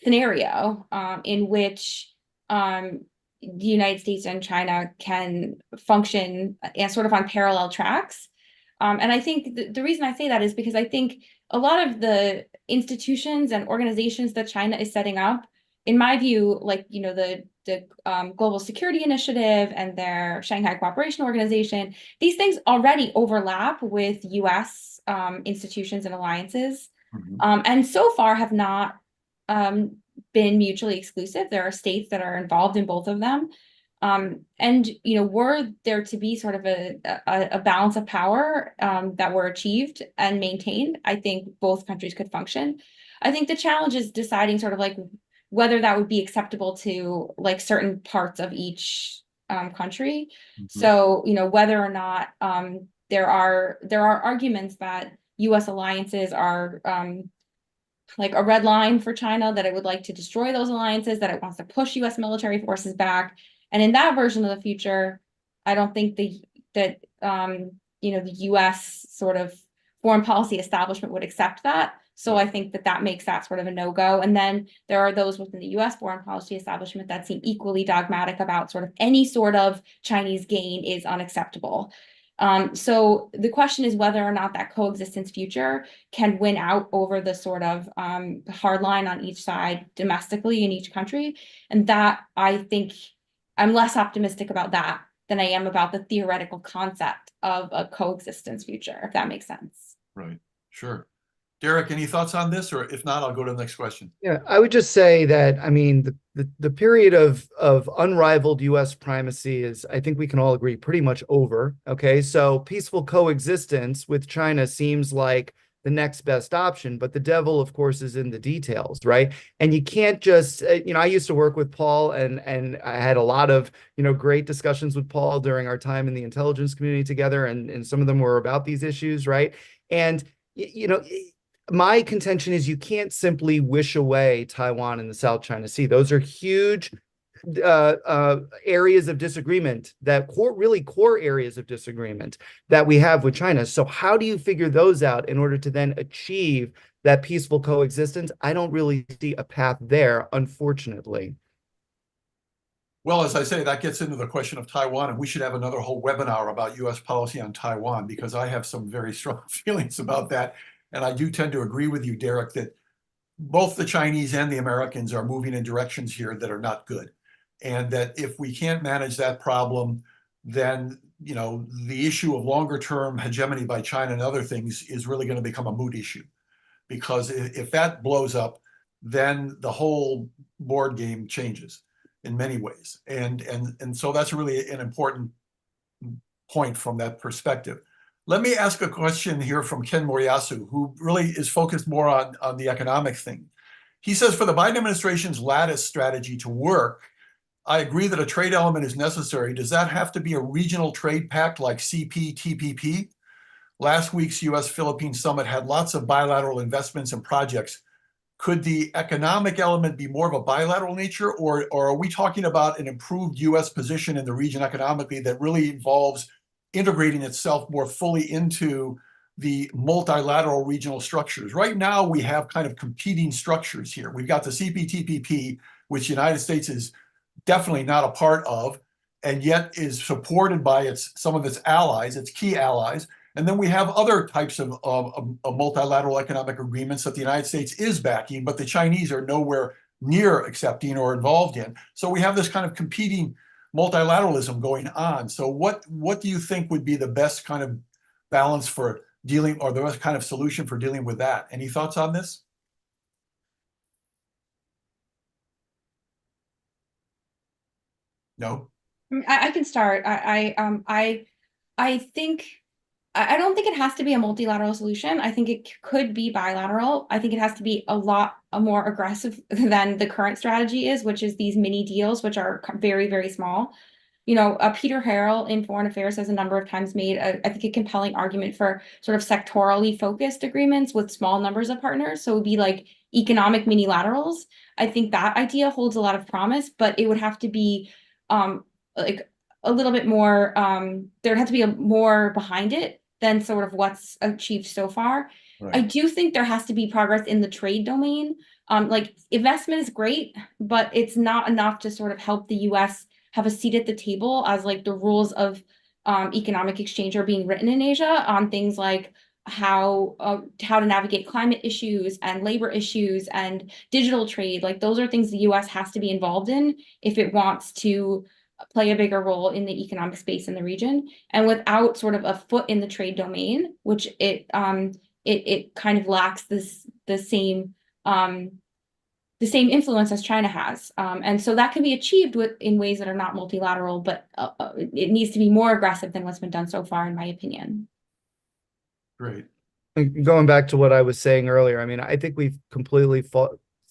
scenario in which the United States and China can function sort of on parallel tracks. And I think the reason I say that is because I think a lot of the institutions and organizations that China is setting up, in my view, like, you know, the Global Security Initiative and their Shanghai Cooperation Organization, these things already overlap with US institutions and alliances, and so far have not been mutually exclusive. There are states that are involved in both of them. And, you know, were there to be sort of a balance of power that were achieved and maintained, I think both countries could function. I think the challenge is deciding sort of like whether that would be acceptable to like certain parts of each country. So, you know, whether or not there are arguments that US alliances are like a red line for China, that it would like to destroy those alliances, that it wants to push US military forces back. And in that version of the future, I don't think that you know, the US sort of foreign policy establishment would accept that. So I think that makes that sort of a no-go. And then there are those within the US foreign policy establishment that seem equally dogmatic about sort of any sort of Chinese gain is unacceptable. So the question is whether or not that coexistence future can win out over the sort of hard line on each side domestically in each country. And that, I think, I'm less optimistic about that than I am about the theoretical concept of a coexistence future, if that makes sense. Right, sure. Derek, any thoughts on this? Or if not, I'll go to the next question. Yeah, I would just say that, I mean, the period of unrivaled US primacy is, I think we can all agree, pretty much over. Okay, so peaceful coexistence with China seems like the next best option, but the devil, of course, is in the details, right? And you can't just, you know, I used to work with Paul, and I had a lot of, you know, great discussions with Paul during our time in the intelligence community together, and some of them were about these issues, right? And, you know, my contention is you can't simply wish away Taiwan and the South China Sea. Those are huge areas of disagreement, that really core areas of disagreement that we have with China. So how do you figure those out in order to then achieve that peaceful coexistence? I don't really see a path there, unfortunately. Well, as I say, that gets into the question of Taiwan, and we should have another whole webinar about U.S. policy on Taiwan, because I have some very strong feelings about that. And I do tend to agree with you, Derek, that both the Chinese and the Americans are moving in directions here that are not good. And that if we can't manage that problem, then, you know, the issue of longer term hegemony by China and other things is really going to become a moot issue. Because if that blows up, then the whole board game changes in many ways. And so that's really an important point from that perspective. Let me ask a question here from Ken Moriyasu, who really is focused more on the economic thing. He says, for the Biden administration's lattice strategy to work, I agree that a trade element is necessary. Does that have to be a regional trade pact like CPTPP? Last week's US-Philippines summit had lots of bilateral investments and projects. Could the economic element be more of a bilateral nature, or are we talking about an improved US position in the region economically that really involves integrating itself more fully into the multilateral regional structures? Right now, we have kind of competing structures here. We've got the CPTPP, which the United States is definitely not a part of, and yet is supported by some of its allies, its key allies. And then we have other types of multilateral economic agreements that the United States is backing, but the Chinese are nowhere near accepting or involved in. So we have this kind of competing multilateralism going on. So what do you think would be the best kind of balance for dealing, or the best kind of solution for dealing with that? Any thoughts on this? No? I can start. I think I don't think it has to be a multilateral solution. I think it could be bilateral. I think it has to be a lot more aggressive than the current strategy is, which is these mini deals, which are very, very small. You know, Peter Harrell in Foreign Affairs has a number of times made, I think, a compelling argument for sort of sectorally focused agreements with small numbers of partners. So it would be like economic minilaterals. I think that idea holds a lot of promise, but it would have to be like a little bit more, there'd have to be more behind it than sort of what's achieved so far. Right. I do think there has to be progress in the trade domain. Like investment is great, but it's not enough to sort of help the US have a seat at the table as like the rules of economic exchange are being written in Asia on things like how to navigate climate issues and labor issues and digital trade. Like those are things the US has to be involved in if it wants to play a bigger role in the economic space in the region. And without sort of a foot in the trade domain, which it kind of lacks the same influence as China has. And so that can be achieved in ways that are not multilateral, but it needs to be more aggressive than what's been done so far, in my opinion. Great. Going back to what I was saying earlier, I mean, I think we've completely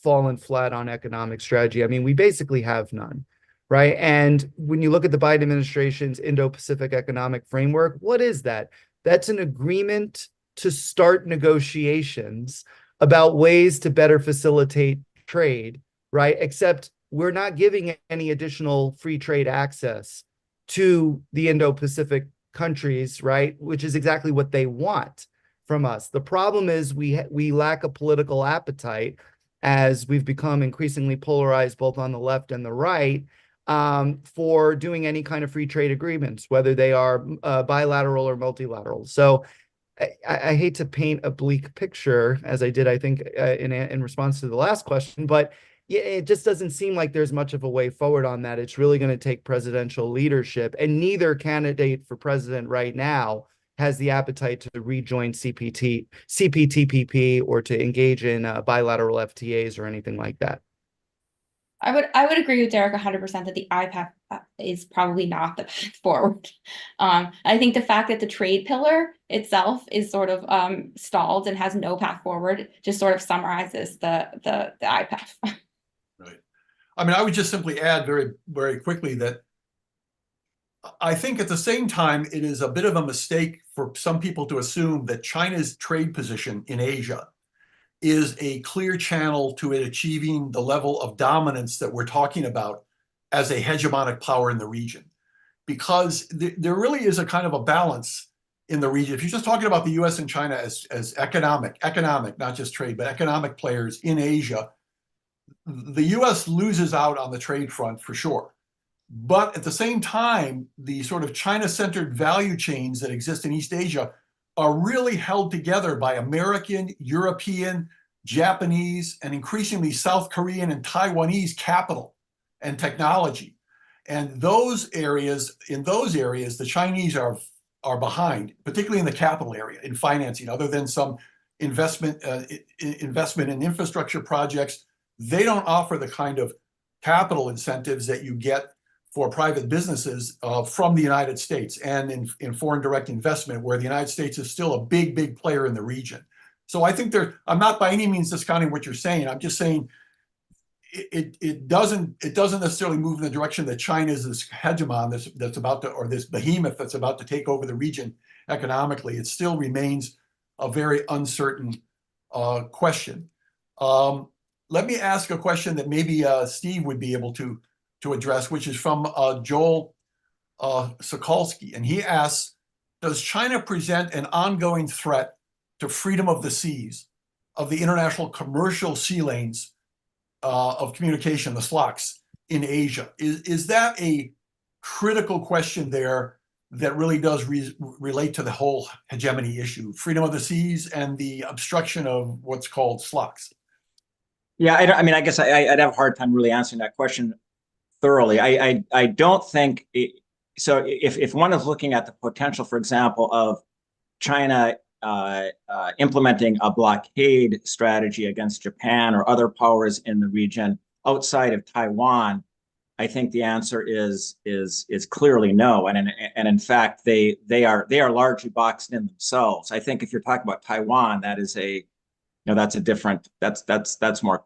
fallen flat on economic strategy. I mean, we basically have none, right? And when you look at the Biden administration's Indo-Pacific Economic Framework, what is that? That's an agreement to start negotiations about ways to better facilitate trade, right? Except we're not giving any additional free trade access to the Indo-Pacific countries, right? Which is exactly what they want from us. The problem is we lack a political appetite, as we've become increasingly polarized both on the left and the right, for doing any kind of free trade agreements, whether they are bilateral or multilateral. So I hate to paint a bleak picture, as I did, I think, in response to the last question, but yeah, it just doesn't seem like there's much of a way forward on that. It's really going to take presidential leadership, and neither candidate for president right now has the appetite to rejoin CPTPP or to engage in bilateral FTAs or anything like that. I would agree with Derek 100% that the IPAC is probably not the path forward. I think the fact that the trade pillar itself is sort of stalled and has no path forward just sort of summarizes the IPAC. Right. I mean, I would just simply add very, very quickly that I think at the same time, it is a bit of a mistake for some people to assume that China's trade position in Asia is a clear channel to it achieving the level of dominance that we're talking about as a hegemonic power in the region, because there really is a kind of a balance in the region. If you're just talking about the US and China as economic, not just trade, but economic players in Asia, the US loses out on the trade front for sure. But at the same time, the sort of China-centered value chains that exist in East Asia are really held together by American, European, Japanese, and increasingly South Korean and Taiwanese capital and technology. And in those areas, the Chinese are behind, particularly in the capital area, in financing. Other than some investment in infrastructure projects, they don't offer the kind of capital incentives that you get for private businesses from the United States and in foreign direct investment, where the United States is still a big player in the region. So I think I'm not by any means discounting what you're saying. I'm just saying it doesn't necessarily move in the direction that China is this hegemon that's about to, or this behemoth that's about to take over the region economically. It still remains a very uncertain question. Let me ask a question that maybe Steve would be able to address, which is from Joel Sokolsky. And he asks, does China present an ongoing threat to freedom of the seas, of the international commercial sea lanes of communication, the SLOCs, in Asia? Is that a critical question there that really does relate to the whole hegemony issue, freedom of the seas and the obstruction of what's called SLOCs? Yeah, I mean, I guess I'd have a hard time really answering that question thoroughly. I don't think so. If one is looking at the potential, for example, of China implementing a blockade strategy against Japan or other powers in the region outside of Taiwan, I think the answer is clearly no. And in fact, they are largely boxed in themselves. I think if you're talking about Taiwan, that is that's a different, that's more,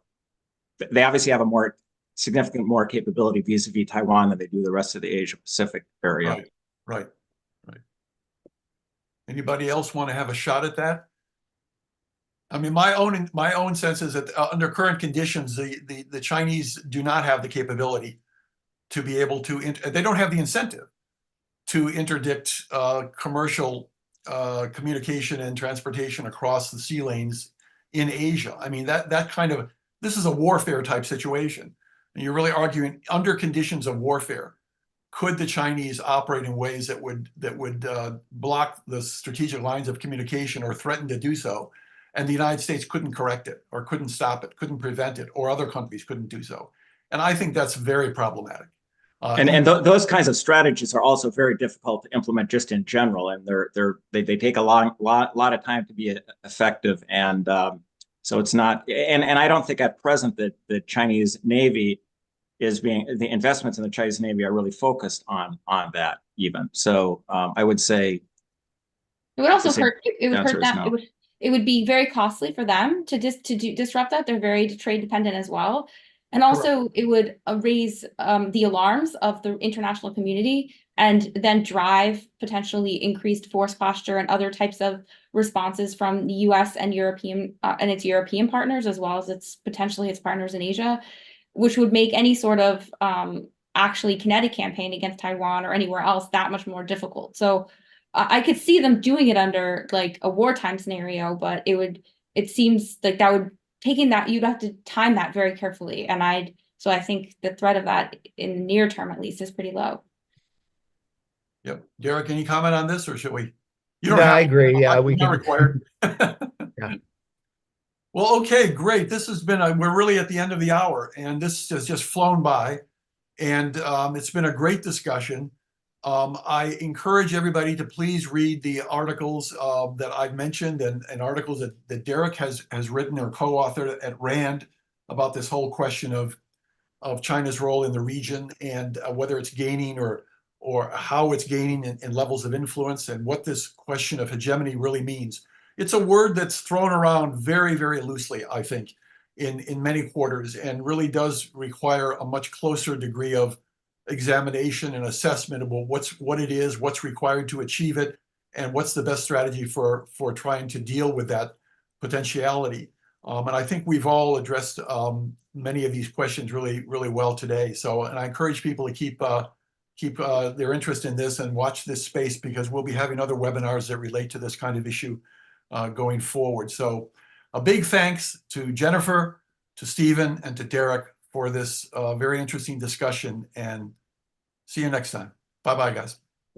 they obviously have a more significant more capability vis-a-vis Taiwan than they do the rest of the Asia Pacific area. Right. Anybody else want to have a shot at that? I mean, my own sense is that under current conditions, the Chinese do not have the capability to be able to, they don't have the incentive to interdict commercial communication and transportation across the sea lanes in Asia. I mean, this is a warfare type situation. And you're really arguing under conditions of warfare, could the Chinese operate in ways that would block the strategic lines of communication or threaten to do so, and the United States couldn't correct it or couldn't stop it, couldn't prevent it, or other countries couldn't do so? And I think that's very problematic. Those kinds of strategies are also very difficult to implement just in general, and they take a lot of time to be effective. And so it's not. And I don't think at present that the Chinese Navy the investments in the Chinese Navy are really focused on that even. So I would say it would also hurt. It would hurt them. No. It would be very costly for them to disrupt that. They're very trade dependent as well. And also it would raise the alarms of the international community and then drive potentially increased force posture and other types of responses from the US and its European partners, as well as potentially its partners in Asia, which would make any sort of actually kinetic campaign against Taiwan or anywhere else that much more difficult. So I could see them doing it under like a wartime scenario, but it seems like you'd have to time that very carefully. And so I think the threat of that in the near term, at least, is pretty low. Yep. Derek, any comment on this, or should we? I agree. Yeah, we can. Required. Yeah. Well, okay, great. This has been we're really at the end of the hour, and this has just flown by, and it's been a great discussion. I encourage everybody to please read the articles that I've mentioned and articles that Derek has written or co-authored at RAND about this whole question of China's role in the region and whether it's gaining or how it's gaining in levels of influence, and what this question of hegemony really means. It's a word that's thrown around very, very loosely, I think, in many quarters, and really does require a much closer degree of examination and assessment of what it is, what's required to achieve it, and what's the best strategy for trying to deal with that potentiality. And I think we've all addressed many of these questions really, really well today. So, and I encourage people to keep their interest in this and watch this space, because we'll be having other webinars that relate to this kind of issue going forward. So a big thanks to Jennifer, to Steven, and to Derek for this very interesting discussion, and see you next time. Bye-bye, guys.